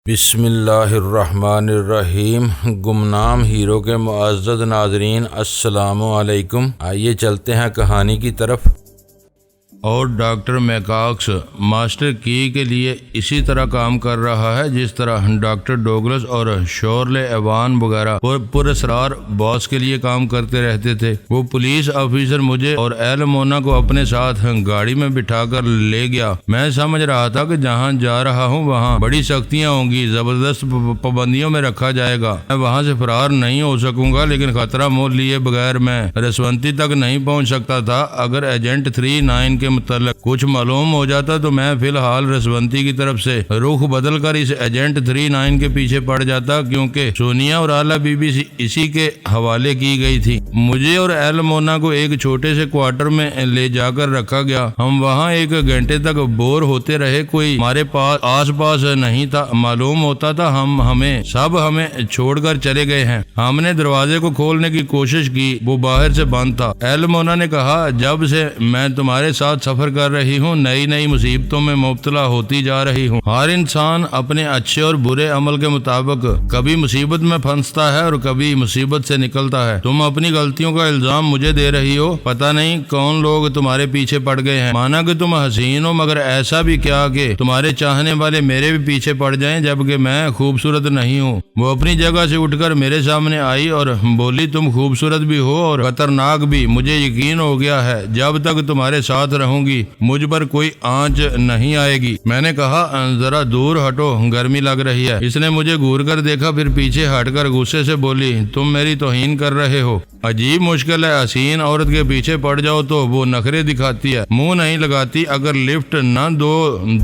بسم اللہ الرحمن الرحیم۔ گمنام ہیرو کے معزز ناظرین، السلام علیکم۔ آئیے چلتے ہیں کہانی کی طرف۔ اور ڈاکٹر میکاکس ماسٹر کی کے لیے اسی طرح کام کر رہا ہے جس طرح ڈاکٹر ڈوگلس اور شورلے ایوان وغیرہ پراسرار باس کے لیے کام کرتے رہتے تھے۔ وہ پولیس آفیسر مجھے اور ایل مونا کو اپنے ساتھ گاڑی میں بٹھا کر لے گیا۔ میں سمجھ رہا تھا کہ جہاں جا رہا ہوں وہاں بڑی سختیاں ہوں گی، زبردست پابندیوں میں رکھا جائے گا۔ میں وہاں سے فرار نہیں ہو سکوں گا، لیکن خطرہ مول لیے بغیر میں رسونتی تک نہیں پہنچ سکتا تھا۔ اگر ایجنٹ 39 کے متعلق کچھ معلوم ہو جاتا تو میں فی الحال رسونتی کی طرف سے رخ بدل کر اس ایجنٹ 39 کے پیچھے پڑ جاتا، کیونکہ سونیا اور اعلیٰ بی بی اسی کے حوالے کی گئی تھی۔ مجھے اور ایل مونا کو ایک چھوٹے سے کوارٹر میں لے جا کر رکھا گیا۔ ہم وہاں ایک گھنٹے تک بور ہوتے رہے، کوئی ہمارے پاس آس پاس نہیں تھا۔ معلوم ہوتا تھا ہمیں چھوڑ کر چلے گئے ہیں۔ ہم نے دروازے کو کھولنے کی کوشش کی، وہ باہر سے بند تھا۔ ایل مونا نے کہا، جب سے میں تمہارے ساتھ سفر کر رہی ہوں نئی مصیبتوں میں مبتلا ہوتی جا رہی ہوں۔ ہر انسان اپنے اچھے اور برے عمل کے مطابق کبھی مصیبت میں پھنستا ہے اور کبھی مصیبت سے نکلتا ہے۔ تم اپنی غلطیوں کا الزام مجھے دے رہی ہو، پتہ نہیں کون لوگ تمہارے پیچھے پڑ گئے ہیں۔ مانا کہ تم حسین ہو، مگر ایسا بھی کیا کہ تمہارے چاہنے والے میرے بھی پیچھے پڑ جائیں، جبکہ میں خوبصورت نہیں ہوں۔ وہ اپنی جگہ سے اٹھ کر میرے سامنے آئی اور بولی، تم خوبصورت بھی ہو اور خطرناک بھی۔ مجھے یقین ہو گیا ہے جب تک تمہارے ساتھ رہوں گی مجھ پر کوئی آنچ نہیں آئے گی۔ میں نے کہا، ذرا دور ہٹو، گرمی لگ رہی ہے۔ اس نے مجھے گھور کر دیکھا، پھر پیچھے ہٹ کر غصے سے بولی، تم میری توہین کر رہے ہو۔ عجیب مشکل ہے، حسین عورت کے پیچھے پڑ جاؤ تو وہ نخرے دکھاتی ہے، منہ نہیں لگاتی۔ اگر لفٹ نہ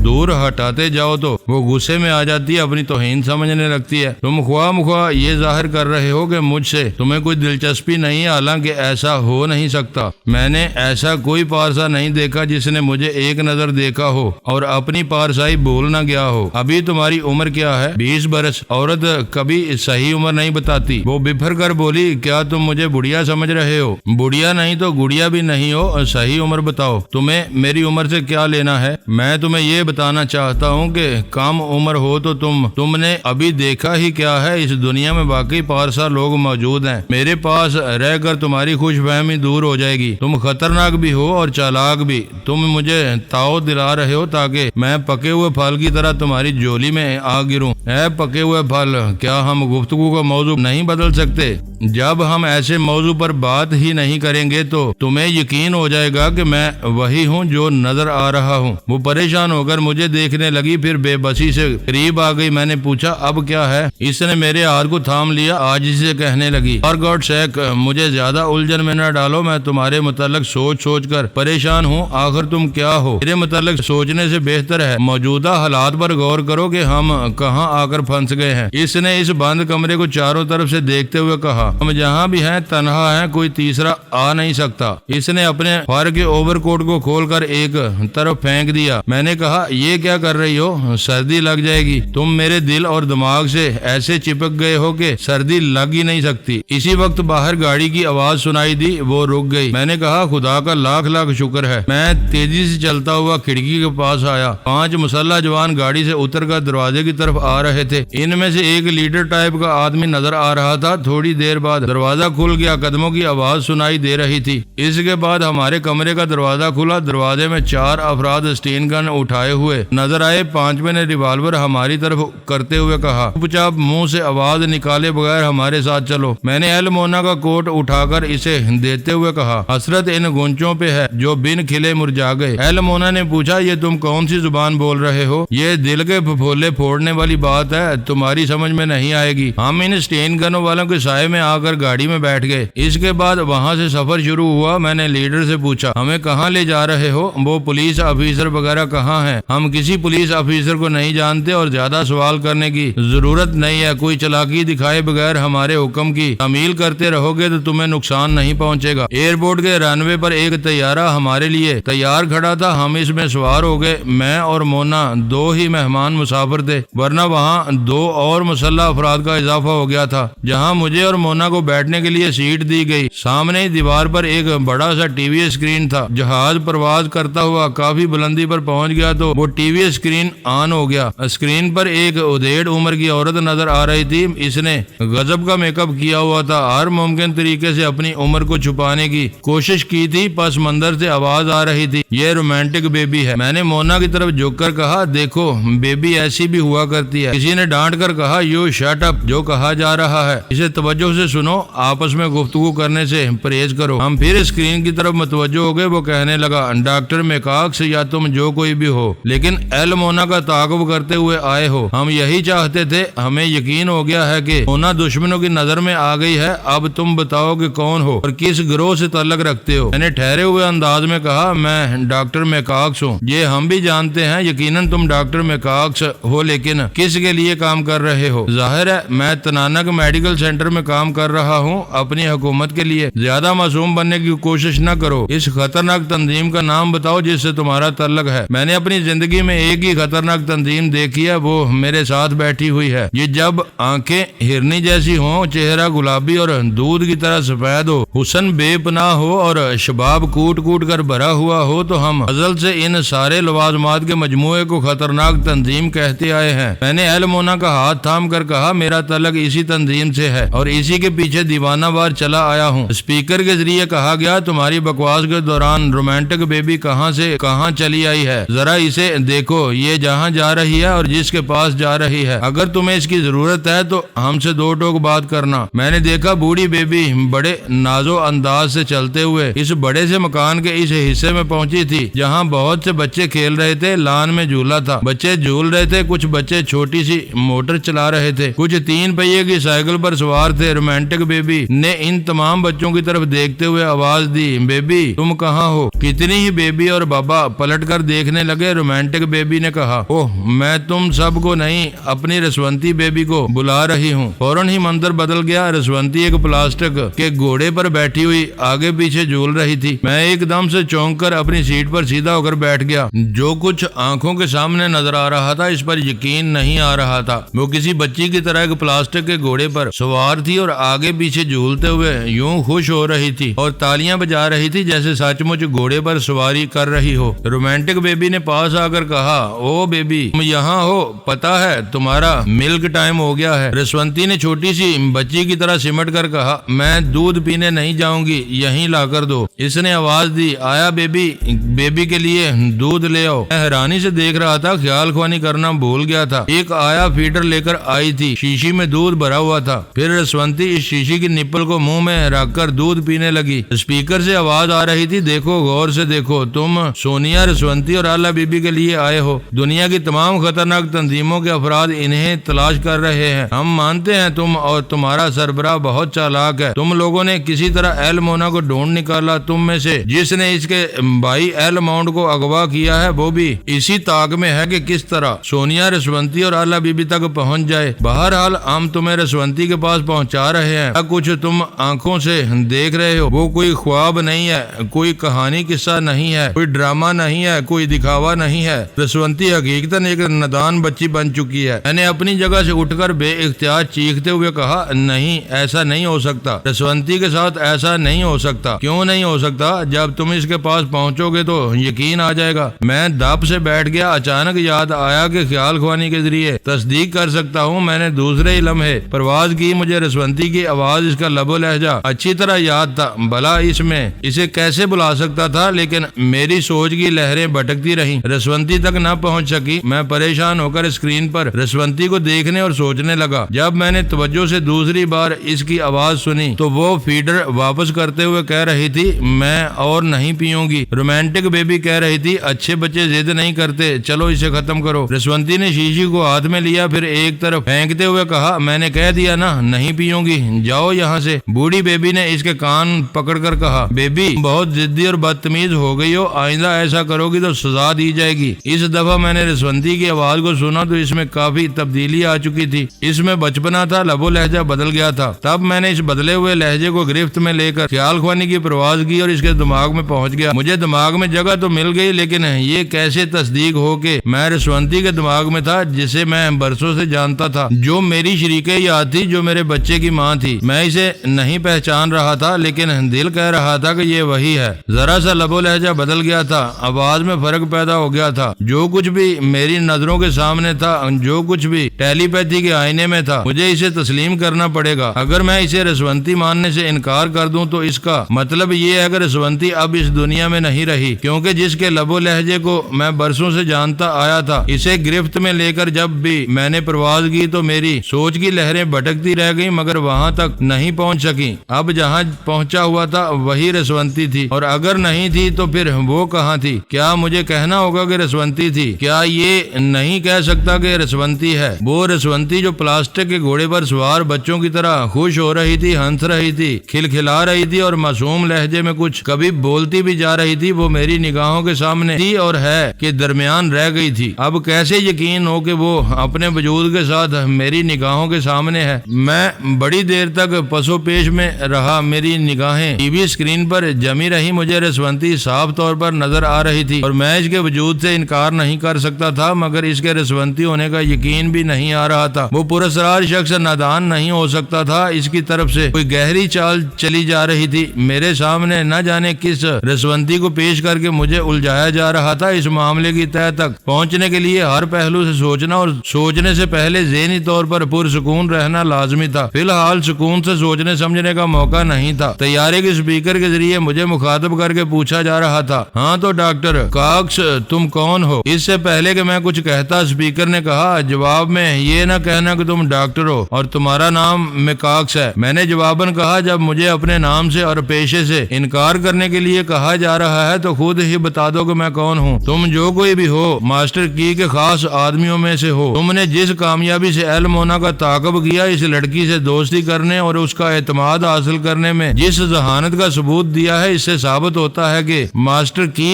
دور ہٹاتے جاؤ تو وہ غصے میں آ جاتی ہے، اپنی توہین سمجھنے لگتی ہے۔ تم خواہ مخواہ یہ ظاہر کر رہے ہو کہ مجھ سے تمہیں کوئی دلچسپی نہیں، حالانکہ ایسا ہو نہیں سکتا۔ میں نے ایسا کوئی پارسا نہیں دیکھا جس نے مجھے ایک نظر دیکھا ہو اور اپنی پارسائی بھول نہ گیا ہو۔ ابھی تمہاری عمر کیا ہے؟ 20 برس۔ عورت کبھی صحیح عمر نہیں بتاتی۔ وہ بفر کر بولی، کیا تم مجھے بڑھیا سمجھ رہے ہو؟ بڑھیا نہیں تو گڑیا بھی نہیں ہو، صحیح عمر بتاؤ۔ تمہیں میری عمر سے کیا لینا ہے؟ میں تمہیں یہ بتانا چاہتا ہوں کہ کم عمر ہو تو تم نے ابھی دیکھا ہی کیا ہے؟ اس دنیا میں واقعی پارسا لوگ موجود ہیں۔ میرے پاس رہ کر تمہاری خوش فہمی دور ہو جائے گی۔ تم خطرناک بھی ہو اور چالاک بھی۔ تم مجھے تاؤ دلا رہے ہو تاکہ میں پکے ہوئے پھل کی طرح تمہاری جولی میں آ گروں۔ اے پکے ہوئے پھل، کیا ہم گفتگو کا موضوع نہیں بدل سکتے؟ جب ہم ایسے موضوع پر بات ہی نہیں کریں گے تو تمہیں یقین ہو جائے گا کہ میں وہی ہوں جو نظر آ رہا ہوں۔ وہ پریشان ہو کر مجھے دیکھنے لگی، پھر بے بسی سے قریب آ گئی۔ میں نے پوچھا، اب کیا ہے؟ اس نے میرے ہاتھ کو تھام لیا، عاجزی سے کہنے لگی، فار گاڈ سیک، مجھے زیادہ الجھن میں نہ ڈالو۔ میں تمہارے متعلق سوچ کر پریشان ہوں۔ آخر تم کیا ہو؟ میرے متعلق سوچنے سے بہتر ہے موجودہ حالات پر غور کرو کہ ہم کہاں آ کر پھنس گئے ہیں۔ اس نے اس بند کمرے کو چاروں طرف سے دیکھتے ہوئے کہا، ہم جہاں بھی ہیں تنہا ہیں، کوئی تیسرا آ نہیں سکتا۔ اس نے اپنے فر کے اوور کوٹ کو کھول کر ایک طرف پھینک دیا۔ میں نے کہا، یہ کیا کر رہی ہو؟ سردی لگ جائے گی۔ تم میرے دل اور دماغ سے ایسے چپک گئے ہو کہ سردی لگ ہی نہیں سکتی۔ اسی وقت باہر گاڑی کی آواز سنائی دی، وہ رک گئی۔ میں نے کہا، خدا کا لاکھ شکر ہے۔ میں تیزی سے چلتا ہوا کھڑکی کے پاس آیا۔ 5 مسلح جوان گاڑی سے اتر کر دروازے کی طرف آ رہے تھے۔ ان میں سے ایک لیڈر ٹائپ کا آدمی نظر آ رہا تھا۔ تھوڑی دیر بعد دروازہ کھل گیا، قدموں کی آواز سنائی دے رہی تھی۔ اس کے بعد ہمارے کمرے کا دروازہ کھلا۔ دروازے میں 4 افراد اسٹین گن اٹھائے ہوئے نظر آئے۔ 5ویں نے ریوالور ہماری طرف کرتے ہوئے کہا، چپ چاپ منہ سے آواز نکالے بغیر ہمارے ساتھ چلو۔ میں نے ایل مونا کا کوٹ اٹھا کر اسے دیتے ہوئے کہا، حسرت ان گونچوں پہ ہے جو بن کھلے مرجا گئے۔ ایل مونا نے پوچھا، یہ تم کون سی زبان بول رہے ہو؟ یہ دل کے پھولے پھوڑنے والی بات ہے، تمہاری سمجھ میں نہیں آئے گی۔ ہم ان اسٹین گنوں والوں کے سائے میں آ کر گاڑی میں بیٹھ گئے۔ اس کے بعد وہاں سے سفر شروع ہوا۔ میں نے لیڈر سے پوچھا، ہمیں کہاں لے جا رہے ہو؟ وہ پولیس آفیسر وغیرہ کہاں ہیں؟ ہم کسی پولیس آفیسر کو نہیں جانتے اور زیادہ سوال کرنے کی ضرورت نہیں ہے۔ کوئی چلاکی دکھائے بغیر ہمارے حکم کی تعمیل کرتے رہو گے تو تمہیں نقصان نہیں پہنچے گا۔ ایئرپورٹ کے رن وے پر ایک طیارہ ہمارے لیے تیار کھڑا تھا، ہم اس میں سوار ہو گئے۔ میں اور مونا 2 ہی مہمان مسافر تھے، ورنہ وہاں 2 اور مسلح افراد کا اضافہ ہو گیا تھا۔ جہاں مجھے اور مونا کو بیٹھنے کے لیے سیٹ دی گئی، سامنے ہی دیوار پر ایک بڑا سا ٹی وی اسکرین تھا۔ جہاز پرواز کرتا ہوا کافی بلندی پر پہنچ گیا تو وہ ٹی وی اسکرین آن ہو گیا۔ اسکرین پر ایک ادھیڑ عمر کی عورت نظر آ رہی تھی۔ اس نے غضب کا میک اپ کیا ہوا تھا، ہر ممکن طریقے سے اپنی عمر کو چھپانے کی کوشش کی تھی۔ پس منظر سے آواز آ رہی تھی، یہ رومانٹک بیبی ہے۔ میں نے مونا کی طرف جھک کر کہا، دیکھو بیبی ایسی بھی ہوا کرتی ہے۔ کسی نے ڈانٹ کر کہا، یو شٹ اپ، جو کہا جا رہا ہے اسے توجہ سے سنو، آپس میں گفتگو کرنے سے پرہیز کرو۔ ہم پھر اسکرین کی طرف متوجہ ہو گئے۔ وہ کہنے لگا، ڈاکٹر میکاکس یا تم جو کوئی بھی ہو، لیکن ایل مونا کا تعاقب کرتے ہوئے آئے ہو۔ ہم یہی چاہتے تھے۔ ہمیں یقین ہو گیا ہے کہ مونا دشمنوں کی نظر میں آ گئی ہے۔ اب تم بتاؤ کہ کون ہو اور کس گروہ سے تعلق رکھتے ہو۔ میں نے ٹھہرے ہوئے انداز میں کہا، میں ڈاکٹر میکاکس ہوں۔ یہ ہم بھی جانتے ہیں، یقیناً تم ڈاکٹر میکاکس ہو، لیکن کس کے لیے کام کر رہے ہو؟ ظاہر ہے میں تنانک میڈیکل سینٹر میں کام کر رہا ہوں، اپنی حکومت کے لیے۔ زیادہ معصوم بننے کی کوشش نہ کرو۔ اس خطرناک تنظیم کا نام بتاؤ جس سے تمہارا تعلق ہے۔ میں نے اپنی زندگی میں ایک ہی خطرناک تنظیم دیکھی ہے، وہ میرے ساتھ بیٹھی ہوئی ہے۔ یہ جب آنکھیں ہرنی جیسی ہوں، چہرہ گلابی اور دودھ کی طرح سفید ہو، حسن بے پناہ ہو اور شباب کوٹ کوٹ کر بھرا ہوا ہو، تو ہم ازل سے ان سارے لوازمات کے مجموعے کو خطرناک تنظیم کہتے آئے ہیں۔ میں نے ایل مونا کا ہاتھ تھام کر کہا، میرا تعلق اسی تنظیم سے ہے اور اسی کے پیچھے دیوانہ وار چلا آیا ہوں۔ اسپیکر کے ذریعے کہا گیا، تمہاری بکواس کے دوران رومانٹک بیبی کہاں سے کہاں چلی آئی ہے؟ ذرا اسے دیکھو، یہ جہاں جا رہی ہے اور جس کے پاس جا رہی ہے۔ اگر تمہیں اس کی ضرورت ہے تو ہم سے 2 ٹوک بات کرنا۔ میں نے دیکھا بوڑھی بیبی بڑے نازو انداز سے چلتے ہوئے اس بڑے سے مکان کے اس حصے میں پہنچی تھی جہاں بہت سے بچے کھیل رہے تھے۔ لان میں جھولا تھا، بچے جھول رہے تھے، کچھ بچے چھوٹی سی موٹر چلا رہے تھے، کچھ 3 پہیے کی سائیکل پر سوار تھے۔ رومانٹک بیبی نے ان تمام بچوں کی طرف دیکھتے ہوئے آواز دی، بیبی تم کہاں ہو؟ کتنی ہی بیبی اور بابا پلٹ کر دیکھنے لگے۔ رومانٹک بیبی نے کہا، اوہ میں تم سب کو نہیں، اپنی رسونتی بیبی کو بلا رہی ہوں۔ فوراً ہی منظر بدل گیا۔ رسونتی ایک پلاسٹک کے گھوڑے پر بیٹھی ہوئی آگے پیچھے جھول رہی تھی۔ میں ایک دم سے چونک کر اپنی سیٹ پر سیدھا ہو کر بیٹھ گیا۔ جو کچھ آنکھوں کے سامنے نظر آ رہا تھا اس پر یقین نہیں آ رہا تھا۔ وہ کسی بچی کی طرح ایک پلاسٹک کے گھوڑے پر سوار تھی اور آگے پیچھے جھولتے ہوئے یوں خوش ہو رہی تھی اور تالیاں بجا رہی تھی جیسے سچ مچ گھوڑے پر سواری کر رہی ہو۔ رومانٹک بیبی نے پاس آ کر کہا، او بیبی تم یہاں ہو، پتا ہے تمہارا ملک ٹائم ہو گیا ہے۔ رسونتی نے چھوٹی سی بچی کی طرح سمٹ کر کہا، میں دودھ پینے نہیں جاؤں گی، یہیں لا کر دو۔ اس نے آواز دی، آیا بیبی، بیبی کے لیے دودھ لے آؤ۔ میں حیرانی سے دیکھ رہا تھا، خیال خوانی کرنا بھول گیا تھا۔ ایک آیا فیڈر لے کر آئی تھی، شیشی میں دودھ بھرا ہوا تھا۔ پھر رسونتی اس شیشی کی نپل کو منہ میں رکھ کر دودھ پینے لگی۔ اسپیکر سے آواز آ رہی تھی، دیکھو غور سے دیکھو، تم سونیا، رسونتی اور آلا بیبی کے لیے آئے ہو۔ دنیا کی تمام خطرناک تنظیموں کے افراد انہیں تلاش کر رہے ہیں۔ ہم مانتے ہیں تم اور تمہارا سربراہ بہت چالاک ہے۔ تم لوگوں نے کسی طرح ایل مونا کو ڈھونڈ نکالا۔ تم میں سے جس نے اس کے بھائی ایل ماؤنٹ کو اغوا کیا ہے وہ بھی اسی طاق میں ہے کہ کس طرح سونیا، رسونتی اور آلا بیبی تک پہنچ جائے۔ بہرحال ہم تمہیں رسونتی کے پاس پہنچا رہے ہیں۔ کچھ تم آنکھوں سے دیکھ رہے ہو وہ کوئی خواب نہیں ہے، کوئی کہانی قصہ نہیں ہے، کوئی ڈرامہ نہیں ہے، کوئی دکھاوا نہیں ہے۔ رسونتی حقیقتاً ایک نادان بچی بن چکی ہے۔ میں نے اپنی جگہ سے اٹھ کر بے اختیار چیختے ہوئے کہا، نہیں ایسا نہیں ہو سکتا، رسونتی کے ساتھ ایسا نہیں ہو سکتا۔ کیوں نہیں ہو سکتا؟ جب تم اس کے پاس پہنچو گے تو یقین آ جائے گا۔ میں دب سے بیٹھ گیا۔ اچانک یاد آیا کہ خیال خوانی کے ذریعے تصدیق کر سکتا ہوں۔ میں نے دوسرے ہی لمحے پرواز کی۔ مجھے رسونتی کی آواز، اس کا لب و لہجہ اچھی طرح یاد تھا۔ بھلا اس میں اسے کیسے بلا سکتا تھا؟ لیکن میری سوچ کی لہریں بھٹکتی رہیں، رسونتی تک نہ پہنچ سکی۔ میں پریشان ہو کر اسکرین پر رسونتی کو دیکھنے اور سوچنے لگا۔ جب میں نے توجہ سے دوسری بار اس کی آواز سنی تو وہ فیڈر واپس کرتے ہوئے کہہ رہی تھی، میں اور نہیں پیوں گی۔ رومانٹک بیبی کہہ رہی تھی، اچھے بچے ضد نہیں کرتے، چلو اسے ختم کرو۔ رسونتی نے شیشی کو ہاتھ میں لیا، پھر ایک طرف پھینکتے ہوئے کہا، میں نے کہہ دیا نا نہیں پیوں گی، جاؤ یہاں سے۔ بوڑھی بیبی نے اس کے کان پکڑ کر کہا، بیبی بہت ضدی اور بدتمیز ہو گئی ہو، آئندہ ایسا کرو گی تو سزا دی جائے گی۔ اس دفعہ میں نے رسونتی کی آواز کو سنا تو اس میں کافی تبدیلی آ چکی تھی۔ اس میں بچپنا تھا، لب و لہجہ بدل گیا تھا۔ تب میں نے اس بدلے ہوئے لہجے کو گرفت میں لے کر خیال خوانی کی پرواز کی اور اس کے دماغ میں پہنچ گیا۔ مجھے مجھے دماغ میں جگہ تو مل گئی، لیکن یہ کیسے تصدیق ہو کہ میں رسونتی کے دماغ میں تھا جسے میں برسوں سے جانتا تھا، جو میری شریک یاد تھی، جو میرے بچے کی ماں تھی۔ میں اسے نہیں پہچان رہا تھا، لیکن دل کہہ رہا تھا کہ یہ وہی ہے۔ ذرا سا لب و لہجہ بدل گیا تھا، آواز میں فرق پیدا ہو گیا تھا، جو کچھ بھی میری نظروں کے سامنے تھا، جو کچھ بھی ٹیلی پیتھی کے آئینے میں تھا، مجھے اسے تسلیم کرنا پڑے گا۔ اگر میں اسے رسونتی ماننے سے انکار کر دوں تو اس کا مطلب یہ ہے کہ رسونتی اب اس دنیا میں نہیں رہی، کیونکہ جس کے لب و لہجے کو میں برسوں سے جانتا آیا تھا، اسے گرفت میں لے کر جب بھی میں نے پرواز کی تو میری سوچ کی لہریں بھٹکتی رہ گئیں، مگر وہاں تک نہیں پہنچ سکی۔ اب جہاں پہنچا ہوا تھا وہی رسونتی تھی، اور اگر نہیں تھی تو پھر وہ کہاں تھی؟ کیا مجھے کہنا ہوگا کہ رسونتی تھی؟ کیا یہ نہیں کہہ سکتا کہ رسونتی ہے؟ وہ رسونتی جو پلاسٹک کے گھوڑے پر سوار بچوں کی طرح خوش ہو رہی تھی، ہنس رہی تھی، کھلکھلا رہی تھی اور معصوم لہجے میں کچھ کبھی بولتی بھی جا رہی تھی، وہ میری نگاہوں کے سامنے تھی اور ہے کے درمیان رہ گئی تھی۔ اب کیسے یقین ہو کہ وہ اپنے وجود کے ساتھ میری نگاہوں کے سامنے ہے؟ میں بڑی دیر تک پسو پیش میں رہا، میری نگاہیں ٹی وی اسکرین پر جمی رہی، مجھے رسونتی صاف طور پر نظر آ رہی تھی اور میں اس کے وجود سے انکار نہیں کر سکتا تھا، مگر اس کے رسونتی ہونے کا یقین بھی نہیں آ رہا تھا۔ وہ پراسرار شخص نادان نہیں ہو سکتا تھا، اس کی طرف سے کوئی گہری چال چلی جا رہی تھی۔ میرے سامنے نہ جانے کس رسونتی کو پیش کر کے مجھے الجھایا جا رہا تھا۔ اس معاملے کی تہہ تک پہنچنے کے لیے ہر پہلو سے سوچنا اور سوچنے سے پہلے ذہنی طور پر پرسکون رہنا لازمی تھا۔ فی الحال سکون سے سوچنے سمجھنے کا موقع نہیں تھا۔ طیارے کے اسپیکر کے ذریعے مجھے مخاطب کر کے پوچھا جا رہا تھا، ہاں تو ڈاکٹر کاکس تم کون ہو؟ اس سے پہلے کہ میں کچھ کہتا اسپیکر نے کہا، جواب میں یہ نہ کہنا کہ تم ڈاکٹر ہو اور تمہارا نام میکاکس ہے۔ میں نے جواباً کہا، جب مجھے اپنے نام سے اور پیشے سے انکار کرنے کے لیے کہا جا رہا ہے تو خود ہی بتا دو کہ میں کون ہوں۔ تم جو کوئی بھی ہو، ماسٹر کی کے خاص آدمیوں میں سے ہو۔ تم نے جس کامیابی سے ایل مونا کا تعاقب کیا، اس لڑکی سے دوستی کرنے اور اس کا اعتماد حاصل کرنے میں جس ذہانت کا ثبوت دیا ہے، اس سے ثابت ہوتا ہے کہ ماسٹر کی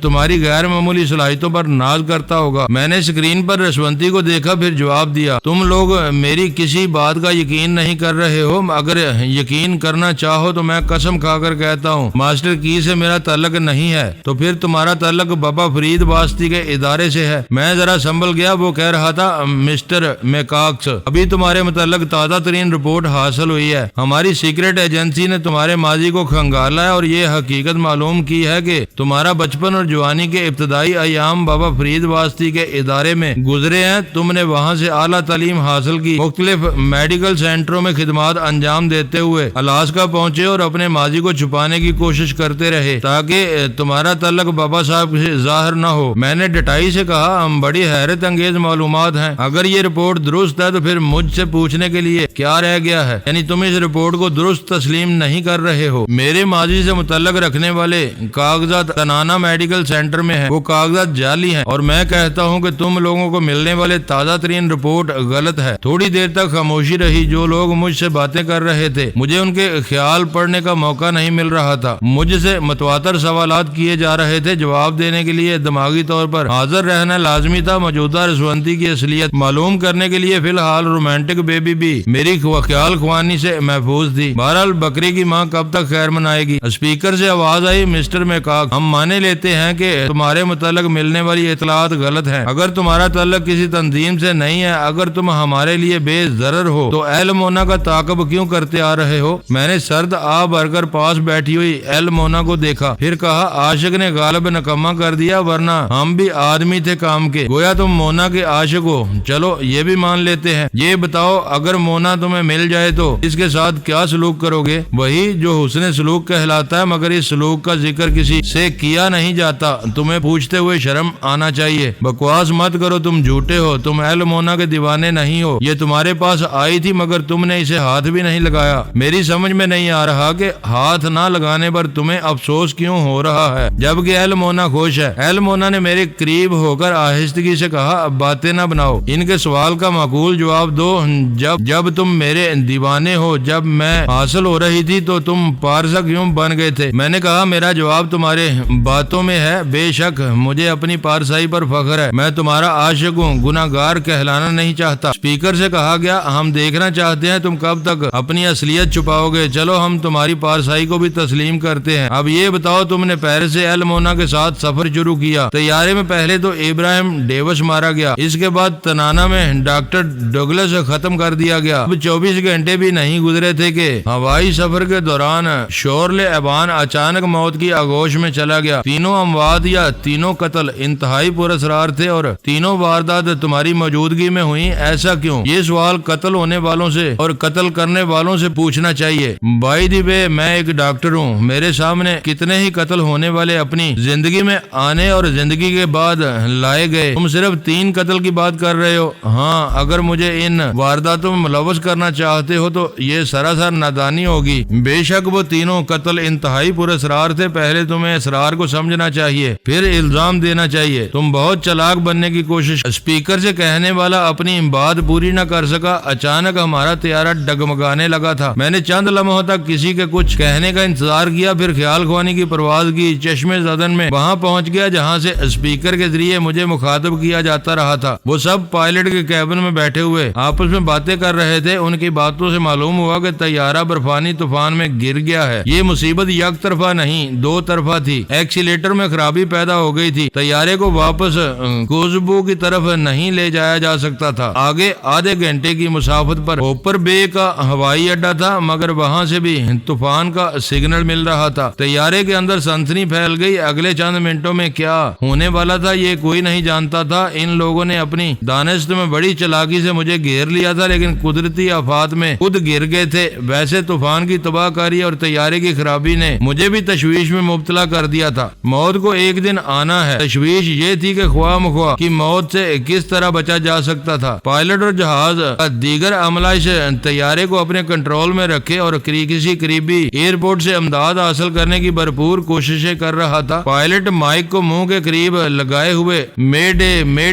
تمہاری غیر معمولی صلاحیتوں پر ناز کرتا ہوگا۔ میں نے اسکرین پر رسونتی کو دیکھا، پھر جواب دیا، تم لوگ میری کسی بات کا یقین نہیں کر رہے ہو۔ اگر یقین کرنا چاہو تو میں قسم کھا کر کہتا ہوں ماسٹر کی سے میرا تعلق نہیں ہے، تو پھر تمہارا تعلق بابا فرید واسطی کے ادارے سے ہے۔ میں ذرا سنبھل گیا۔ وہ کہہ رہا تھا، مسٹر میکاکس، ابھی تمہارے متعلق تازہ ترین رپورٹ حاصل ہوئی ہے۔ ہماری سیکرٹ ایجنسی نے تمہارے ماضی کو کھنگالا ہے اور یہ حقیقت معلوم کی ہے کہ تمہارا بچپن اور جوانی کے ابتدائی ایام بابا فرید واسطی کے ادارے میں گزرے ہیں۔ تم نے وہاں سے اعلیٰ تعلیم حاصل کی، مختلف میڈیکل سینٹروں میں خدمات انجام دیتے ہوئے الاسکا پہنچے اور اپنے ماضی کو چھپانے کی کوشش کرتے رہے تاکہ تمہارا تعلق بابا صاحب سے ظاہر نہ ہو۔ میں نے ڈٹائی سے کہا، ہم بڑی حیرت انگیز معلومات ہیں۔ اگر یہ رپورٹ درست ہے تو پھر مجھ سے پوچھنے کے لیے کیا رہ گیا ہے؟ یعنی تم اس رپورٹ کو درست تسلیم نہیں کر رہے ہو؟ میرے ماضی سے متعلق رکھنے والے کاغذات تنانا میڈیکل سینٹر میں ہیں، وہ کاغذات جعلی ہیں، اور میں کہتا ہوں کہ تم لوگوں کو ملنے والے تازہ ترین رپورٹ غلط ہے۔ تھوڑی دیر تک خاموشی رہی۔ جو لوگ مجھ سے باتیں کر رہے تھے، مجھے ان کے خیال پڑھنے کا موقع نہیں مل رہا تھا۔ مجھ سے متواتر سوالات کیے جا رہے تھے، جواب دینے کے لیے دماغی طور پر حاضر رہنا لازمی تھا۔ موجودہ رسونتی کی اصلیت معلوم کرنے کے لیے فی الحال رومانٹک بیبی بھی میری خیال خوانی سے محفوظ تھی۔ بہرحال بکری کی ماں کب تک خیر منائے گی؟ اسپیکر سے آواز آئی، مسٹر میکاک، ہم مانے لیتے ہیں کہ تمہارے متعلق ملنے والی اطلاعات غلط ہیں۔ اگر تمہارا تعلق کسی تنظیم سے نہیں ہے، اگر تم ہمارے لیے بے ضرر ہو تو ایل مونا کا تعاقب کیوں کرتے آ رہے ہو؟ میں نے سرد آ بھر کر پاس بیٹھی ہوئی ایل مونا کو دیکھا، پھر کہا، عاشق نے غالب نکما کر دیا، ورنہ ہم بھی آدمی تھے کام کے۔ گویا تم مونا کے عاشق ہو۔ چلو یہ بھی مان لیتے ہیں۔ یہ بتاؤ، اگر مونا تمہیں مل جائے تو اس کے ساتھ کیا سلوک کرو گے؟ وہی جو حسن سلوک کہلاتا ہے، مگر اس سلوک کا ذکر کسی سے کیا نہیں جاتا۔ تمہیں پوچھتے ہوئے شرم آنا چاہیے۔ بکواس مت کرو، تم جھوٹے ہو، تم ایل مونا کے دیوانے نہیں ہو۔ یہ تمہارے پاس آئی تھی مگر تم نے اسے ہاتھ بھی نہیں لگایا۔ میری سمجھ میں نہیں آ رہا کہ ہاتھ نہ لگانے پر تمہیں افسوس کیوں ہو رہا ہے جبکہ ایل مونا خوش ہے۔ ایل مونا نے میرے قریب ہو کر آہستگی سے کہا، اب باتیں نہ بناؤ، ان کے سوال کا معقول جواب دو۔ جب تم میرے دیوانے ہو، جب میں حاصل ہو رہی تھی تو تم پارسا کیوں بن گئے تھے؟ میں نے کہا، میرا جواب تمہارے باتوں میں ہے۔ بے شک مجھے اپنی پارسائی پر فخر ہے۔ میں تمہارا عاشق ہوں، گناہگار کہلانا نہیں چاہتا۔ اسپیکر سے کہا گیا، ہم دیکھنا چاہتے ہیں تم کب تک اپنی اصلیت چھپاؤ گے۔ چلو ہم تمہاری پارسائی کو بھی تسلیم کرتے ہیں۔ اب یہ بتاؤ، تم تم نے پیرس سے ایل مونا کے ساتھ سفر شروع کیا۔ طیارے میں پہلے تو ابراہیم ڈیوس مارا گیا، اس کے بعد تنانا میں ڈاکٹر ڈگلس ختم کر دیا گیا۔ اب 24 گھنٹے بھی نہیں گزرے تھے کہ ہوائی سفر کے دوران شورل ایبان اچانک موت کی آغوش میں چلا گیا۔ تینوں اموات یا تینوں قتل انتہائی پراسرار تھے اور تینوں واردات تمہاری موجودگی میں ہوئی، ایسا کیوں؟ یہ سوال قتل ہونے والوں سے اور قتل کرنے والوں سے پوچھنا چاہیے۔ بائی دی وے، میں ایک ڈاکٹر ہوں، میرے سامنے کتنے ہی قتل ہونے والے اپنی زندگی میں آنے اور زندگی کے بعد لائے گئے، تم صرف 3 قتل کی بات کر رہے ہو۔ ہاں، اگر مجھے ان وارداتوں میں ملوث کرنا چاہتے ہو تو یہ سراسر نادانی ہوگی۔ بے شک وہ تینوں قتل انتہائی پراسرار تھے، پہلے تمہیں اسرار کو سمجھنا چاہیے پھر الزام دینا چاہیے۔ تم بہت چلاک بننے کی کوشش، اسپیکر سے کہنے والا اپنی بات پوری نہ کر سکا، اچانک ہمارا طیارہ ڈگمگانے لگا تھا۔ میں نے چند لمحوں تک کسی کے کچھ کہنے کا انتظار کیا، پھر خیال خوانے کی پرواز کی، چشمے زدن میں وہاں پہنچ گیا جہاں سے اسپیکر کے ذریعے مجھے مخاطب کیا جاتا رہا تھا۔ وہ سب پائلٹ کے کیبن میں بیٹھے ہوئے آپس میں باتیں کر رہے تھے۔ ان کی باتوں سے معلوم ہوا کہ طیارہ برفانی طوفان میں گر گیا ہے۔ یہ مصیبت یک طرفہ نہیں، 2 طرفہ تھی۔ ایکسیلیٹر میں خرابی پیدا ہو گئی تھی، طیارے کو واپس کوزبو کی طرف نہیں لے جایا جا سکتا تھا۔ آگے آدھے گھنٹے کی مسافت پر اوپر بے کا ہوائی اڈا تھا، مگر وہاں سے بھی طوفان کا سگنل مل رہا تھا۔ طیارے کے اندر سنسنی پھیل گئی۔ اگلے چند منٹوں میں کیا ہونے والا تھا یہ کوئی نہیں جانتا تھا۔ ان لوگوں نے اپنی دانست میں بڑی چلاکی سے مجھے گھیر لیا تھا، لیکن قدرتی آفات میں خود گر گئے تھے۔ ویسے طوفان کی تباہ کاری اور طیارے کی خرابی نے مجھے بھی تشویش میں مبتلا کر دیا تھا۔ موت کو ایک دن آنا ہے۔ تشویش یہ تھی کہ خواہ مخواہ کی موت سے کس طرح بچا جا سکتا تھا۔ پائلٹ اور جہاز دیگر عملہ سے طیارے کو اپنے کنٹرول میں رکھے اور کسی قریبی ایئرپورٹ سے امداد حاصل کرنے کی بھرپور کوششیں کر رہا تھا۔ پائلٹ مائک کو منہ کے قریب لگائے ہوئے مے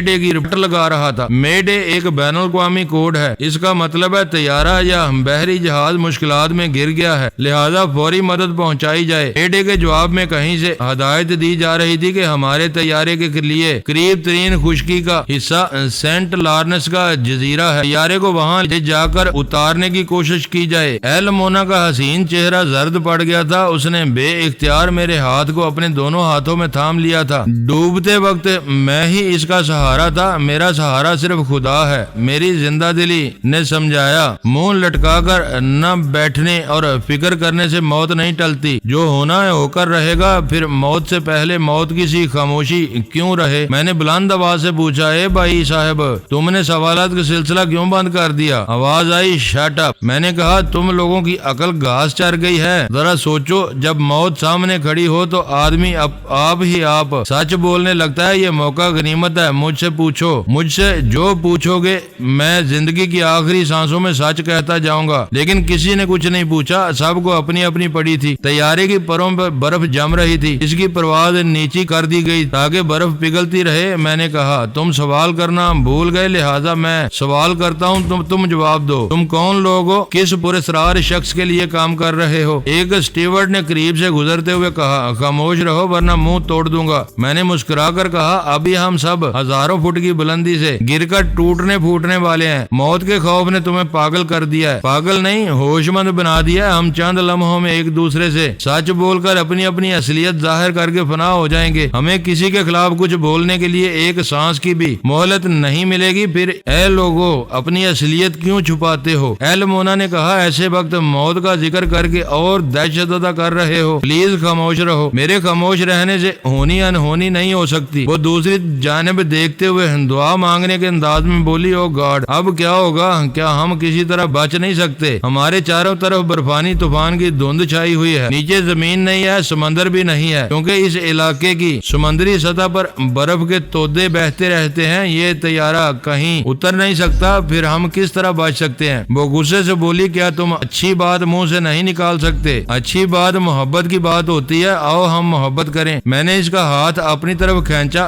ڈے کی رپورٹ لگا رہا تھا۔ مے ڈے ایک بین الاقوامی کوڈ ہے، اس کا مطلب ہے طیارہ یا بحری جہاز مشکلات میں گر گیا ہے، لہذا فوری مدد پہنچائی جائے۔ مے ڈے کے جواب میں کہیں سے ہدایت دی جا رہی تھی کہ ہمارے طیارے کے لیے قریب ترین خشکی کا حصہ سینٹ لارنس کا جزیرہ ہے، طیارے کو وہاں لے جا کر اتارنے کی کوشش کی جائے۔ ایل مونا کا حسین چہرہ زرد پڑ گیا تھا، اس نے بے اختیار میرے ہاتھ کو اپنے دونوں ہاتھوں میں تھام لیا تھا۔ ڈوبتے وقت میں ہی اس کا سہارا تھا، میرا سہارا صرف خدا ہے، میری زندہ دلی نے سمجھایا۔ منہ لٹکا کر نہ بیٹھنے اور فکر کرنے سے موت نہیں ٹلتی، جو ہونا ہے ہو کر رہے گا، پھر موت سے پہلے موت کی سی خاموشی کیوں رہے؟ میں نے بلند آواز سے پوچھا، اے بھائی صاحب، تم نے سوالات کا سلسلہ کیوں بند کر دیا؟ آواز آئی، شٹ اپ۔ میں نے کہا، تم لوگوں کی عقل گھاس چر گئی ہے، ذرا سوچو، جب موت سامنے کھڑی ہو تو آدمی آپ ہی سچ بولنے لگتا ہے۔ یہ موقع غنیمت ہے، مجھ سے پوچھو، مجھ سے جو پوچھو گے میں زندگی کی آخری سانسوں میں سچ کہتا جاؤں گا۔ لیکن کسی نے کچھ نہیں پوچھا، سب کو اپنی اپنی پڑی تھی۔ طیارے کی پروں پر برف جم رہی تھی، اس کی پرواز نیچی کر دی گئی تاکہ برف پگھلتی رہے۔ میں نے کہا، تم سوال کرنا بھول گئے، لہذا میں سوال کرتا ہوں، تم جواب دو۔ تم کون لوگ ہو؟ کس پراسرار شخص کے لیے کام کر رہے ہو؟ ایک اسٹیورڈ نے قریب سے گزرتے ہوئے کہا، خاموش رہو ورنہ منہ توڑ دوں گا۔ میں نے مسکرا کر کہا، ابھی ہم سب ہزاروں فٹ کی بلندی سے گر کر ٹوٹنے پھوٹنے والے ہیں۔ موت کے خوف نے تمہیں پاگل کر دیا ہے، پاگل نہیں، ہوش مند بنا دیا ہے۔ ہم چند لمحوں میں ایک دوسرے سے سچ بول کر اپنی اپنی اصلیت ظاہر کر کے فنا ہو جائیں گے۔ ہمیں کسی کے خلاف کچھ بولنے کے لیے ایک سانس کی بھی مہلت نہیں ملے گی۔ پھر اے لوگو، اپنی اصلیت کیوں چھپاتے ہو؟ ایل مونا نے کہا، ایسے وقت موت کا ذکر کر کے اور دہشت زدہ کر رہے ہو، پلیز خاموش رہو۔ میرے خاموش رہنے سے ہونی انہونی نہیں ہو سکتی۔ وہ دوسری جانب دیکھتے ہوئے دعا مانگنے کے انداز میں بولی، او گاڈ، اب کیا ہوگا؟ کیا ہم کسی طرح بچ نہیں سکتے؟ ہمارے چاروں طرف برفانی طوفان کی دھند چھائی ہوئی ہے، نیچے زمین نہیں ہے، سمندر بھی نہیں ہے، کیونکہ اس علاقے کی سمندری سطح پر برف کے تودے بہتے رہتے ہیں۔ یہ طیارہ کہیں اتر نہیں سکتا، پھر ہم کس طرح بچ سکتے ہیں؟ وہ غصے سے بولی، کیا تم اچھی بات منہ سے نہیں نکال سکتے؟ اچھی بات محبت کی بات ہوتی ہے، آؤ ہم محبت کریں۔ میں نے اس کا ہاتھ اپنی طرف کھینچا۔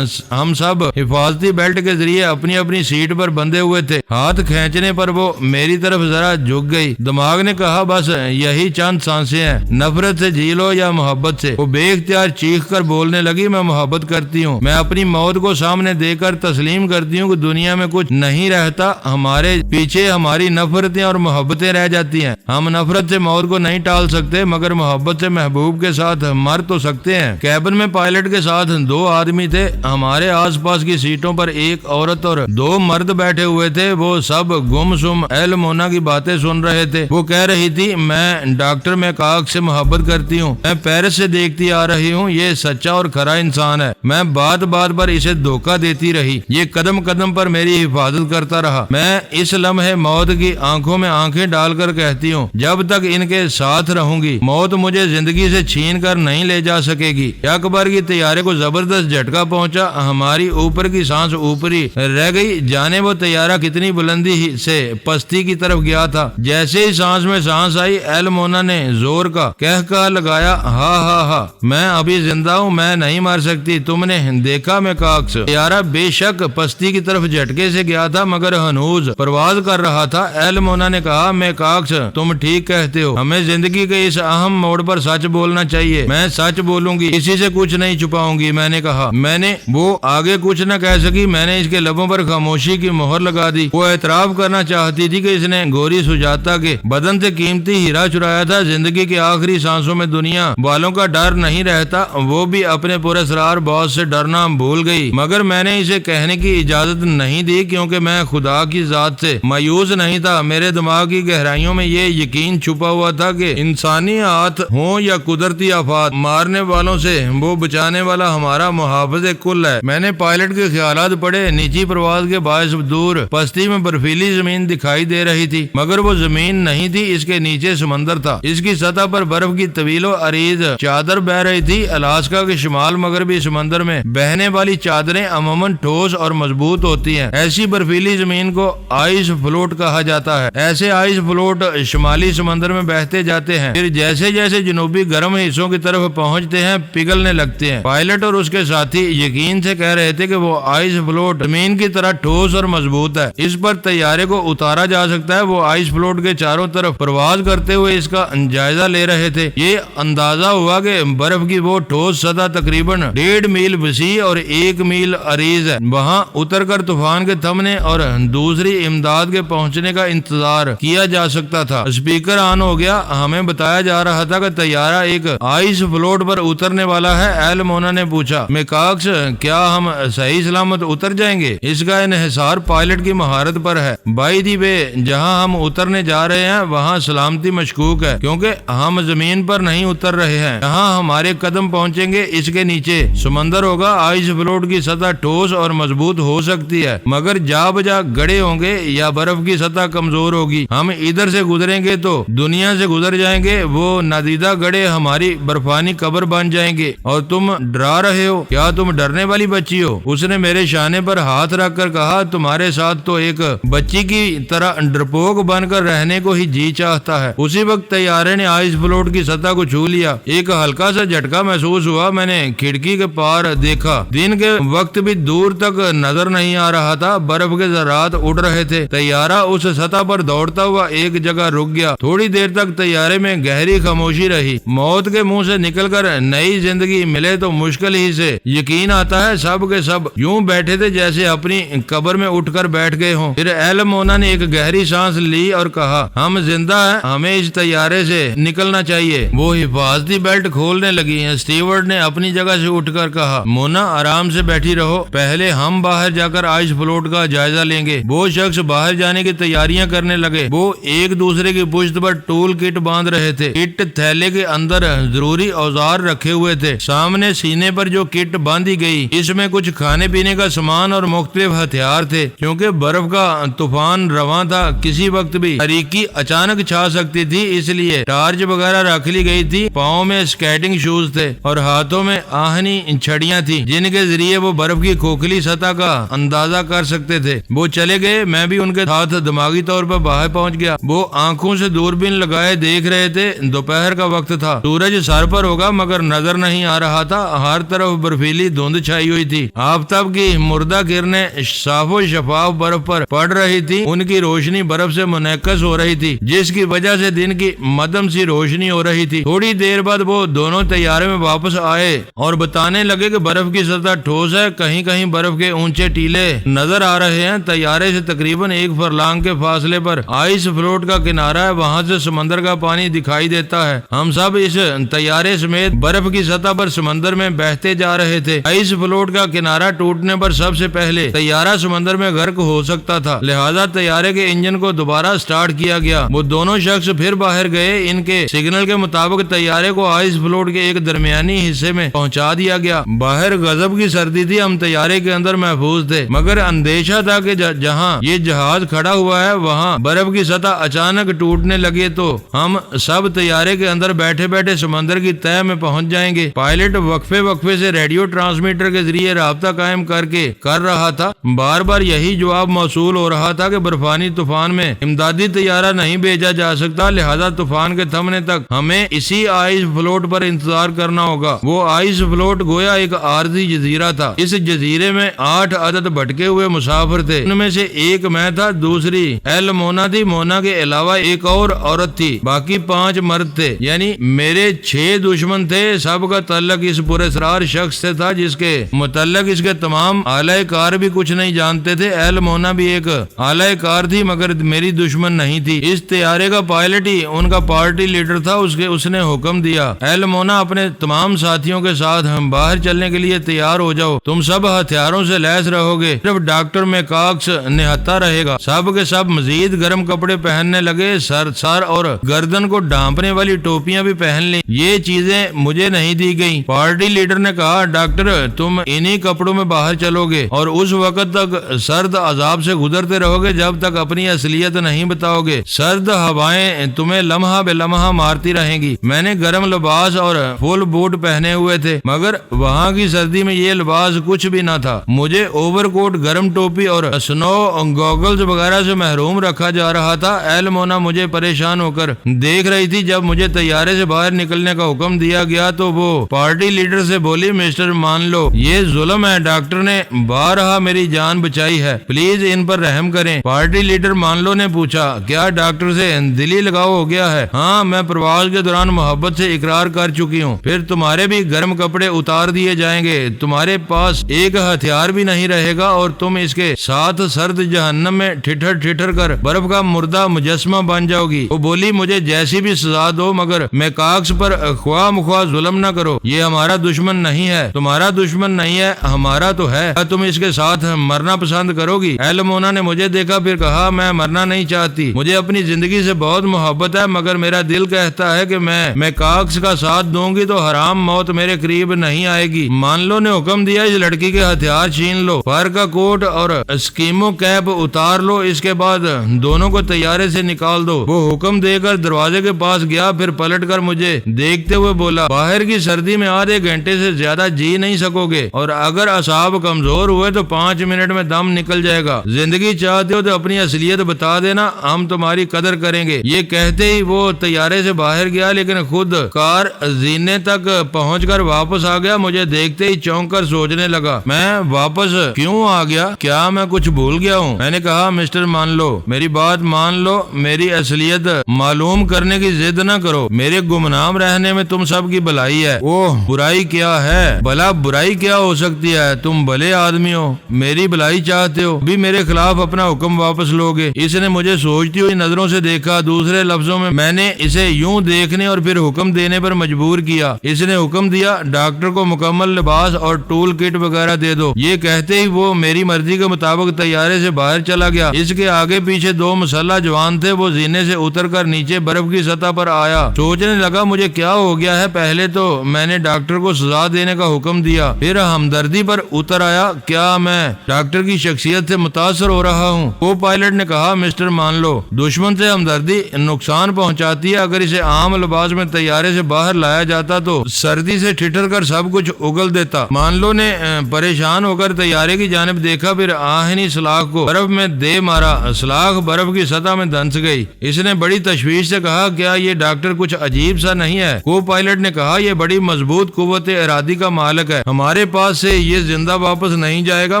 ہم سب حفاظتی بیلٹ کے ذریعے اپنی اپنی سیٹ پر بندھے ہوئے تھے۔ ہاتھ کھینچنے پر وہ میری طرف ذرا جھک گئی۔ دماغ نے کہا، بس یہی چند سانسیں ہیں، نفرت سے جی لو یا محبت سے۔ وہ بے اختیار چیخ کر بولنے لگی، میں محبت کرتی ہوں، میں اپنی موت کو سامنے دے کر تسلیم کرتی ہوں کہ دنیا میں کچھ نہیں رہتا، ہمارے پیچھے ہماری نفرتیں اور محبتیں رہ جاتی ہیں۔ ہم نفرت سے موت کو نہیں ٹال سکتے، مگر محبت سے محبوب کے ساتھ ساتھ مر تو سکتے ہیں۔ کیبن میں پائلٹ کے ساتھ 2 آدمی تھے۔ ہمارے آس پاس کی سیٹوں پر ایک عورت اور 2 مرد بیٹھے ہوئے تھے۔ وہ سب گم سم ایل مونا کی باتیں سن رہے تھے۔ وہ کہہ رہی تھی میں ڈاکٹر میکاک سے محبت کرتی ہوں، میں پیرس سے دیکھتی آ رہی ہوں، یہ سچا اور کھرا انسان ہے، میں بات بات پر اسے دھوکہ دیتی رہی، یہ قدم قدم پر میری حفاظت کرتا رہا، میں اس لمحے موت کی آنکھوں میں آنکھیں ڈال کر کہتی ہوں جب تک ان کے ساتھ رہوں گی موت مجھے زندگی سے چھین کر نہیں لے جا سکے گی۔ اکبر کی طیارے کو زبردست جھٹکا پہنچا، ہماری اوپر کی سانس اوپری رہ گئی، جانے وہ طیارہ کتنی بلندی سے پستی کی طرف گیا تھا۔ جیسے ہی سانس میں سانس آئی ایل مونا نے زور کا کہا لگایا، ہا ہا ہا، میں ابھی زندہ ہوں، میں نہیں مر سکتی، تم نے دیکھا میکاکس؟ طیارہ بے شک پستی کی طرف جھٹکے سے گیا تھا مگر ہنوز پرواز کر رہا تھا۔ ایل مونا نے کہا، میکاکس تم ٹھیک کہتے ہو، ہمیں زندگی کے اس اہم موڑ پر سچ بولنا چاہیے، میں سچ بولوں گی، کسی سے کچھ نہیں چھپاؤں گی، میں نے کہا۔ میں نے وہ آگے کچھ نہ کہہ سکی، میں نے اس کے لبوں پر خاموشی کی مہر لگا دی۔ وہ اعتراف کرنا چاہتی تھی کہ اس نے گوری سجاتا کے بدن سے قیمتی ہیرا چرایا تھا۔ زندگی کے آخری سانسوں میں دنیا والوں کا ڈر نہیں رہتا، وہ بھی اپنے پراسرار باس سے ڈرنا بھول گئی، مگر میں نے اسے کہنے کی اجازت نہیں دی کیونکہ میں خدا کی ذات سے مایوس نہیں تھا۔ میرے دماغ کی گہرائیوں میں یہ یقین چھپا ہوا تھا کہ انسانی ہاتھ ہوں یا قدرتی آفات، مارنے والوں سے وہ بچانے والا ہمارا محافظ کل ہے۔ میں نے پائلٹ کے خیالات پڑھے، نیچی پرواز کے باعث دور پستی میں برفیلی زمین دکھائی دے رہی تھی مگر وہ زمین نہیں تھی، اس کے نیچے سمندر تھا، اس کی سطح پر برف کی طویل و عریض چادر بہ رہی تھی۔ الاسکا کے شمال مغربی سمندر میں بہنے والی چادریں عموماً ٹھوس اور مضبوط ہوتی ہیں، ایسی برفیلی زمین کو آئس فلوٹ کہا جاتا ہے۔ ایسے آئس فلوٹ شمالی سمندر میں بہتے جاتے ہیں، پھر جیسے جیسے جنوبی گرم حصوں کی طرف پہنچتے ہیں پگھلنے لگتے ہیں۔ پائلٹ اور اس کے ساتھی یقین سے کہہ رہے تھے کہ وہ آئس فلوٹ زمین کی طرح ٹھوس اور مضبوط ہے، اس پر طیارے کو اتارا جا سکتا ہے۔ وہ آئس فلوٹ کے چاروں طرف پرواز کرتے ہوئے اس کا جائزہ لے رہے تھے۔ یہ اندازہ ہوا کہ برف کی وہ ٹھوس سطح تقریباً 1.5 میل وسیع اور 1 میل عریض ہے، وہاں اتر کر طوفان کے تھمنے اور دوسری امداد کے پہنچنے کا انتظار کیا جا سکتا تھا۔ اسپیکر آن ہو گیا، ہمیں بتایا جا رہا تھا کہ طیارہ ایک آئس فلوٹ پر اترنے والا ہے۔ ایل مونا نے پوچھا، میکاکس کیا ہم صحیح سلامت اتر جائیں گے؟ اس کا انحصار پائلٹ کی مہارت پر ہے۔ بائی دی وے، جہاں ہم اترنے جا رہے ہیں وہاں سلامتی مشکوک ہے کیونکہ ہم زمین پر نہیں اتر رہے ہیں، جہاں ہمارے قدم پہنچیں گے اس کے نیچے سمندر ہوگا۔ آئس فلوٹ کی سطح ٹھوس اور مضبوط ہو سکتی ہے مگر جا بجا گڑھے ہوں گے یا برف کی سطح کمزور ہوگی، ہم ادھر سے گزریں گے تو دنیا سے گزر جائیں گے، وہ نادیدہ گڑھے ہماری برفانی قبر بن جائیں گے۔ اور تم ڈرا رہے ہو؟ کیا تم ڈرنے والی بچی ہو؟ اس نے میرے شانے پر ہاتھ رکھ کر کہا، تمہارے ساتھ تو ایک بچی کی طرح ڈرپوک بن کر رہنے کو ہی جی چاہتا ہے۔ اسی وقت طیارے نے آئس فلوٹ کی سطح کو چھو لیا، ایک ہلکا سا جھٹکا محسوس ہوا، میں نے کھڑکی کے پار دیکھا، دن کے وقت بھی دور تک نظر نہیں آ رہا تھا، برف کے ذرات اڑ رہے تھے۔ طیارہ اس سطح پر دوڑتا ہوا ایک جگہ رک گیا، تھوڑی دیر تک طیارے میں گہری خاموشی رہی۔ موت کے منہ سے نکل کر نئی زندگی ملے تو مشکل ہی سے یقین آتا ہے، سب کے سب یوں بیٹھے تھے جیسے اپنی قبر میں اٹھ کر بیٹھ گئے ہوں۔ پھر ایل مونا نے ایک گہری سانس لی اور کہا، ہم زندہ ہیں، ہمیں اس طیارے سے نکلنا چاہیے۔ وہ حفاظتی بیلٹ کھولنے لگی۔ اسٹیورڈ نے اپنی جگہ سے اٹھ کر کہا، مونا آرام سے بیٹھی رہو، پہلے ہم باہر جا کر آئس فلوٹ کا جائزہ لیں گے۔ وہ شخص باہر جانے کی تیاریاں کرنے لگے، وہ ایک دوسرے کی پشت پر ٹول کٹ باندھ رہے تھے، کٹ تھیلے کے اندر ضروری اوزار رکھے ہوئے تھے، سامنے سینے پر جو کٹ باندھی گئی اس میں کچھ کھانے پینے کا سامان اور مختلف ہتھیار تھے، کیونکہ برف کا طوفان رواں تھا، کسی وقت بھی ہریکی اچانک چھا سکتی تھی، اس لیے ٹارچ وغیرہ رکھ لی گئی تھی۔ پاؤں میں سکیٹنگ شوز تھے اور ہاتھوں میں آہنی چھڑیاں تھیں جن کے ذریعے وہ برف کی کھوکھلی سطح کا اندازہ کر سکتے تھے۔ وہ چلے گئے، میں بھی ان کے ساتھ دماغی طور پر باہر پہنچ گیا۔ وہ آنکھوں سے دوربین لگائے دیکھ رہے تھے، دوپہر کا وقت تھا، سورج سر پر ہوگا مگر نظر نہیں آ رہا تھا، ہر طرف برفیلی دھند چھائی ہوئی تھی، آفتاب کی مردہ کرنیں صاف و شفاف برف پر پڑ رہی تھی، ان کی روشنی برف سے منعکس ہو رہی تھی جس کی وجہ سے دن کی مدھم سی روشنی ہو رہی تھی۔ تھوڑی دیر بعد وہ دونوں طیارے میں واپس آئے اور بتانے لگے کہ برف کی سطح ٹھوس ہے، کہیں کہیں برف کے اونچے ٹیلے نظر آ رہے ہیں۔ طیارے سے تقریباً 1 فرلانگ کے فاصلے پر آئس فلوٹ کا کنارہ ہے، وہاں سے سمندر کا پانی دکھائی دیتا ہے۔ ہم سب اس طیارے طیارے سمیت برف کی سطح پر سمندر میں بہتے جا رہے تھے۔ آئس فلوٹ کا کنارہ ٹوٹنے پر سب سے پہلے طیارہ سمندر میں غرق ہو سکتا تھا، لہذا طیارے کے انجن کو دوبارہ سٹارٹ کیا گیا۔ وہ دونوں شخص پھر باہر گئے۔ ان کے سگنل کے مطابق طیارے کو آئس فلوٹ کے ایک درمیانی حصے میں پہنچا دیا گیا۔ باہر غضب کی سردی تھی، ہم طیارے کے اندر محفوظ تھے، مگر اندیشہ تھا کہ جہاں یہ جہاز کھڑا ہوا ہے وہاں برف کی سطح اچانک ٹوٹنے لگے تو ہم سب طیارے کے اندر بیٹھے بیٹھے سمندر کی تہہ میں پہنچ جائیں گے۔ پائلٹ وقفے وقفے سے ریڈیو ٹرانسمیٹر کے ذریعے رابطہ قائم کر رہا تھا۔ بار بار یہی جواب موصول ہو رہا تھا کہ برفانی طوفان میں امدادی طیارہ نہیں بھیجا جا سکتا، لہذا طوفان کے تھمنے تک ہمیں اسی آئس فلوٹ پر انتظار کرنا ہوگا۔ وہ آئس فلوٹ گویا ایک عارضی جزیرہ تھا۔ اس جزیرے میں 8 عدد بھٹکے ہوئے مسافر تھے، ان میں سے ایک میں تھا، دوسری ایل مونا تھی، مونا کے علاوہ ایک اور عورت تھی، باقی 5 مرد تھے، یعنی میرے 6 دشمن تھے۔ سب کا تعلق اس پراسرار شخص سے تھا جس کے متعلق اس کے تمام اعلی کار بھی کچھ نہیں جانتے تھے۔ ایل مونا بھی ایک اعلی کار تھی مگر میری دشمن نہیں تھی۔ اس طیارے کا پائلٹ ہی ان کا پارٹی لیڈر تھا۔ اس نے حکم دیا، ایل مونا اپنے تمام ساتھیوں کے ساتھ ہم باہر چلنے کے لیے تیار ہو جاؤ، تم سب ہتھیاروں سے لیس رہو گے، صرف ڈاکٹر میکاکس نہتا رہے گا۔ سب کے سب مزید گرم کپڑے پہننے لگے، سر اور گردن کو ڈھانپنے والی ٹوپیاں بھی پہن لی۔ یہ چیزیں مجھے نہیں دی گئیں۔ پارٹی لیڈر نے کہا، ڈاکٹر تم انہی کپڑوں میں باہر چلو گے اور اس وقت تک سرد عذاب سے گزرتے رہو گے جب تک اپنی اصلیت نہیں بتاؤ گے۔ سرد ہوائیں تمہیں لمحہ بے لمحہ مارتی رہیں گی۔ میں نے گرم لباس اور فل بوٹ پہنے ہوئے تھے مگر وہاں کی سردی میں یہ لباس کچھ بھی نہ تھا۔ مجھے اوور کوٹ، گرم ٹوپی اور سنو گوگلز وغیرہ سے محروم رکھا جا رہا تھا۔ ایل مونا مجھے پریشان ہو کر دیکھ رہی تھی۔ جب مجھے طیارے سے باہر نکلنے کا حکم دیا گیا تو وہ پارٹی لیڈر سے بولی، مسٹر مان لو یہ ظلم ہے، ڈاکٹر نے بارہا میری جان بچائی ہے، پلیز ان پر رحم کریں۔ پارٹی لیڈر مان لو نے پوچھا، کیا ڈاکٹر سے دلی لگاؤ ہو گیا ہے؟ ہاں، میں پرواز کے دوران محبت سے اقرار کر چکی ہوں۔ پھر تمہارے بھی گرم کپڑے اتار دیے جائیں گے، تمہارے پاس ایک ہتھیار بھی نہیں رہے گا اور تم اس کے ساتھ سرد جہنم میں ٹھٹر کر برف کا مردہ مجسمہ بن جاؤ گی۔ وہ بولی، مجھے جیسی بھی سزا دو مگر میکاکس پر خواہ مخواہ ظلم نہ کرو، یہ ہمارا دشمن نہیں ہے، تمہارا دشمن نہیں ہے، ہمارا تو ہے، تم اس کے ساتھ مرنا پسند کرو گی؟ ایل مونا نے مجھے دیکھا پھر کہا، میں مرنا نہیں چاہتی، مجھے اپنی زندگی سے بہت محبت ہے مگر میرا دل کہتا ہے کہ میں میکاکس کا ساتھ دوں گی تو حرام موت میرے قریب نہیں آئے گی۔ مان لو نے حکم دیا، اس لڑکی کے ہتھیار چھین لو، فر کا کوٹ اور اسکیمو کیپ اتار لو، اس کے بعد دونوں کو طیارے سے نکال دو۔ وہ حکم دے کر دروازے کے پاس گیا، پھر پلٹ کر مجھے دیکھتے ہوئے بولا، باہر کی سردی میں آدھے گھنٹے سے زیادہ جی نہیں سکو گے اور اگر اعصاب کمزور ہوئے تو 5 منٹ میں دم نکل جائے گا۔ زندگی چاہتے ہو تو اپنی اصلیت بتا دینا، ہم تمہاری قدر کریں گے۔ یہ کہتے ہی وہ طیارے سے باہر گیا لیکن خود کار زینے تک پہنچ کر واپس آ گیا۔ مجھے دیکھتے ہی چونک کر سوچنے لگا، میں واپس کیوں آ گیا؟ کیا میں کچھ بھول گیا ہوں؟ میں نے کہا، مسٹر مان لو میری بات مان لو، میری اصلیت معلوم کرنے کی ضد نہ کرو، میرے گمنام رہنے میں تم سب کی بھلائی ہے۔ اوہ، برائی کیا ہے؟ بھلا برائی کیا ہو سکتی ہے؟ تم بھلے آدمی ہو، میری بھلائی چاہتے ہو، بھی میرے خلاف اپنا حکم واپس لوگے؟ اس نے مجھے سوچتی ہوئی نظروں سے دیکھا، دوسرے لفظوں میں نے اسے یوں دیکھنے اور پھر حکم دینے پر مجبور کیا۔ اس نے حکم دیا، ڈاکٹر کو مکمل لباس اور ٹول کٹ وغیرہ دے دو۔ یہ کہتے ہی وہ میری مرضی کے مطابق طیارے سے باہر چلا گیا۔ اس کے آگے پیچھے 2 مسلح جوان تھے۔ وہ زینے سے اتر کر نیچے برف کی سطح پر آیا۔ سوچنے لگا مجھے کیا ہو گیا ہے، پہلے تو میں نے ڈاکٹر کو سزا دینے کا حکم دیا، پھر ہمدردی پر اتر آیا، کیا میں ڈاکٹر کی شخصیت سے متاثر ہو رہا ہوں؟ کو پائلٹ نے کہا، مسٹر مان لو دشمن سے ہمدردی نقصان پہنچاتی ہے، اگر اسے عام لباس میں طیارے سے باہر لایا جاتا تو سردی سے ٹھٹر کر سب کچھ اگل دیتا۔ مان لو نے پریشان ہو کر طیارے کی جانب دیکھا، پھر آہنی سلاخ کو برف میں دے مارا، سلاخ برف کی سطح میں دھنس گئی۔ اس نے بڑی تشویش سے کہا، کیا یہ ڈاکٹر کچھ عجیب سا نہیں ہے؟ کو پائلٹ نے کہا، یہ بڑی مضبوط قوت ارادی کا مالک ہے، ہمارے پاس سے یہ زندہ واپس نہیں جائے گا،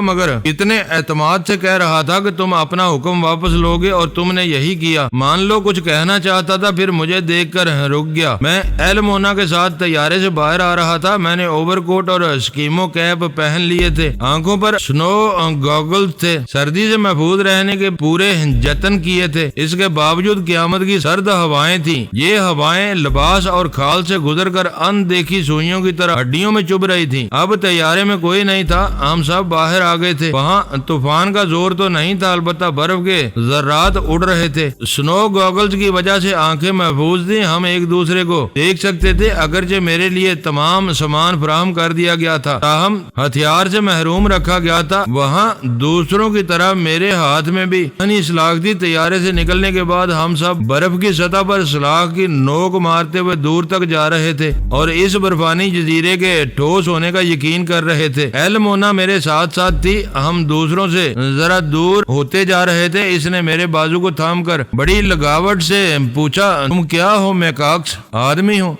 مگر اتنے اعتماد سے کہہ رہا تھا کہ تم اپنا حکم واپس لوگے اور تم نے یہی کیا۔ مان لو کچھ کہنا چاہتا تھا، پھر مجھے دیکھ کر رک گیا۔ میں ایل مونا کے ساتھ طیارے سے باہر آ رہا تھا، میں نے اوور کوٹ اور اسکیمو کیپ پہن لیے تھے، آنکھوں پر سنو گوگلز تھے، سردی سے محفوظ رہنے کے پورے جتن کیے تھے۔ اس کے باوجود قیامت کی سرد ہوائیں تھیں۔ یہ ہوائیں لباس اور کھال پال سے گزر کر ان دیکھی سوئیوں کی طرح ہڈیوں میں چبھ رہی تھی۔ اب طیارے میں کوئی نہیں تھا، ہم سب باہر آ گئے تھے۔ وہاں طوفان کا زور تو نہیں تھا، البتہ برف کے ذرات اڑ رہے تھے۔ سنو گوگلز کی وجہ سے آنکھیں محفوظ تھیں، ہم ایک دوسرے کو دیکھ سکتے تھے، اگرچہ میرے لیے تمام سامان فراہم کر دیا گیا تھا، تاہم ہتھیار سے محروم رکھا گیا تھا۔ وہاں دوسروں کی طرح میرے ہاتھ میں بھی سلاخ تھی۔ طیارے سے نکلنے کے بعد ہم سب برف کی سطح پر سلاخ کی نوک مارتے ہوئے دور تک جا رہے تھے اور اس برفانی جزیرے کے ٹھوس ہونے کا یقین کر رہے تھے۔ مونا میرے ساتھ ساتھ تھی، ہم دوسروں سے ذرا دور ہوتے جا رہے تھے۔ اس نے میرے بازو کو تھام کر بڑی لگاوٹ سے پوچھا، تم کیا ہو میکاکس؟ آدمی ہو؟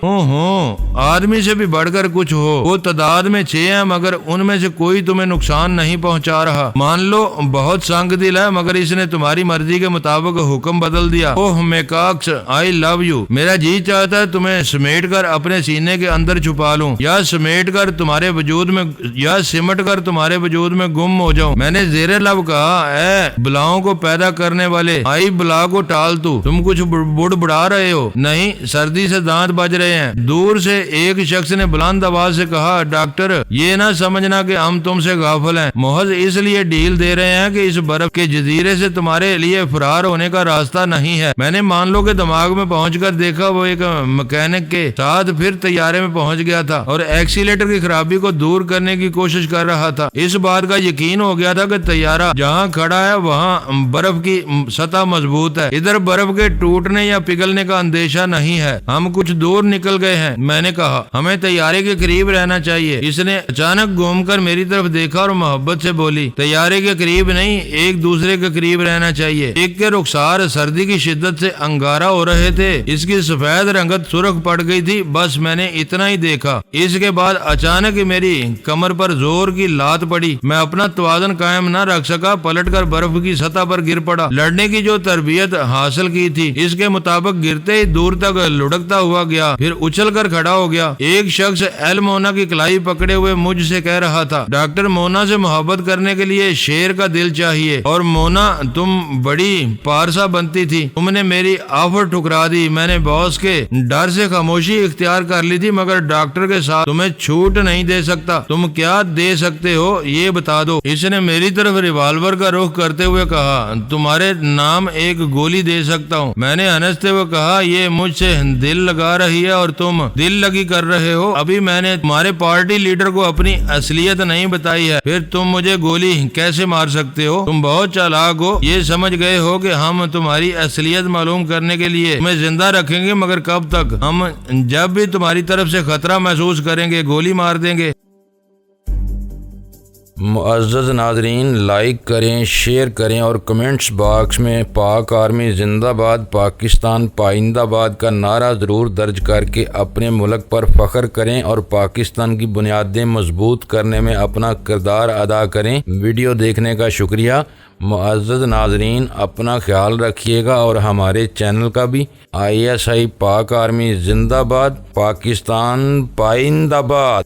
آدمی سے بھی بڑھ کر کچھ ہو۔ وہ تعداد میں 6 ہیں، مگر ان میں سے کوئی تمہیں نقصان نہیں پہنچا رہا۔ مان لو بہت سنگ دل ہے، مگر اس نے تمہاری مرضی کے مطابق حکم بدل دیا۔ اوہ میکاکس، آئی لو یو۔ میرا جی چاہتا ہے تمہیں سمیٹ کر اپنے سینے کے اندر چھپا لوں، یا سمیٹ کر تمہارے وجود میں گم ہو جاؤں۔ میں نے زیر لب کہا، اے بلاؤں کو پیدا کرنے والے، آئی بلا کو ٹال تو، تم کچھ بڑا رہے ہو؟ نہیں، سردی سے دانت بج رہے ہیں۔ دور سے ایک شخص نے بلند آواز سے کہا، ڈاکٹر یہ نہ سمجھنا کہ ہم تم سے غافل ہیں، محض اس لیے ڈیل دے رہے ہیں کہ اس برف کے جزیرے سے تمہارے لیے فرار ہونے کا راستہ نہیں ہے۔ میں نے مان لو کہ دماغ میں پہنچ کر دیکھا، وہ ایک مکینک کے ساتھ پھر طیارے میں پہنچ گیا تھا اور ایکسیلیٹر کی خرابی کو دور کرنے کی کوشش کر رہا تھا۔ اس بات کا یقین ہو گیا تھا کہ طیارہ جہاں کھڑا ہے وہاں برف کی سطح مضبوط ہے، ادھر برف کے ٹوٹنے یا پگھلنے کا اندیشہ نہیں ہے۔ ہم کچھ دور نکل گئے ہیں۔ میں نے کہا، ہمیں طیارے کے قریب رہنا چاہیے۔ اس نے اچانک گھوم کر میری طرف دیکھا اور محبت سے بولی، طیارے کے قریب نہیں، ایک دوسرے کے قریب رہنا چاہیے۔ ایک کے رخسار سردی کی شدت سے انگارا ہو رہے تھے، اس کی سفید رنگت سرخ پڑ گئی تھی، بس میں نے اتنا ہی دیکھا۔ اس کے بعد اچانک میری کمر پر زور کی لات پڑی، میں اپنا توازن قائم نہ رکھ سکا، پلٹ کر برف کی سطح پر گر پڑا۔ لڑنے کی جو تربیت حاصل کی تھی اس کے مطابق گرتے ہی دور تک لڑکتا ہوا گیا، پھر اچھل کر کھڑا ہو گیا۔ ایک شخص مونا کی کلائی پکڑے ہوئے مجھ سے کہہ رہا تھا، ڈاکٹر، مونا سے محبت کرنے کے لیے شیر کا دل چاہیے، اور مونا تم بڑی پارسا بنتی تھی، تم نے میری آفر ٹھکرا دی۔ میں نے باس کے ڈر سے خاموشی اختیار کر لی تھی، مگر ڈاکٹر کے ساتھ تمہیں چھوٹ نہیں دے سکتا۔ تم کیا دے سکتے ہو یہ بتا دو۔ اس نے میری طرف ریوالور کا رخ کرتے ہوئے کہا، تمہارے نام ایک گولی دے سکتا ہوں۔ میں نے ہنستے ہوئے کہا، یہ مجھ سے دل لگا رہی ہے اور تم دل لگی کر رہے ہو۔ ابھی میں نے تمہارے پارٹی لیڈر کو اپنی اصلیت نہیں بتائی ہے، پھر تم مجھے گولی کیسے مار سکتے ہو؟ تم بہت چالاک ہو، یہ سمجھ گئے ہو کہ ہم تمہاری اصلیت معلوم کرنے کے لیے تمہیں زندہ رکھیں گے، مگر کب تک؟ ہم جب بھی تمہاری طرف سے خطرہ محسوس کریں گے گولی مار دیں گے۔ معزز ناظرین، لائک کریں، شیئر کریں اور کمنٹس باکس میں پاک آرمی زندہ باد، پاکستان پائندہ باد کا نعرہ ضرور درج کر کے اپنے ملک پر فخر کریں اور پاکستان کی بنیادیں مضبوط کرنے میں اپنا کردار ادا کریں۔ ویڈیو دیکھنے کا شکریہ۔ معزز ناظرین، اپنا خیال رکھیے گا اور ہمارے چینل کا بھی۔ ISI پاک آرمی زندہ باد، پاکستان پائندہ باد۔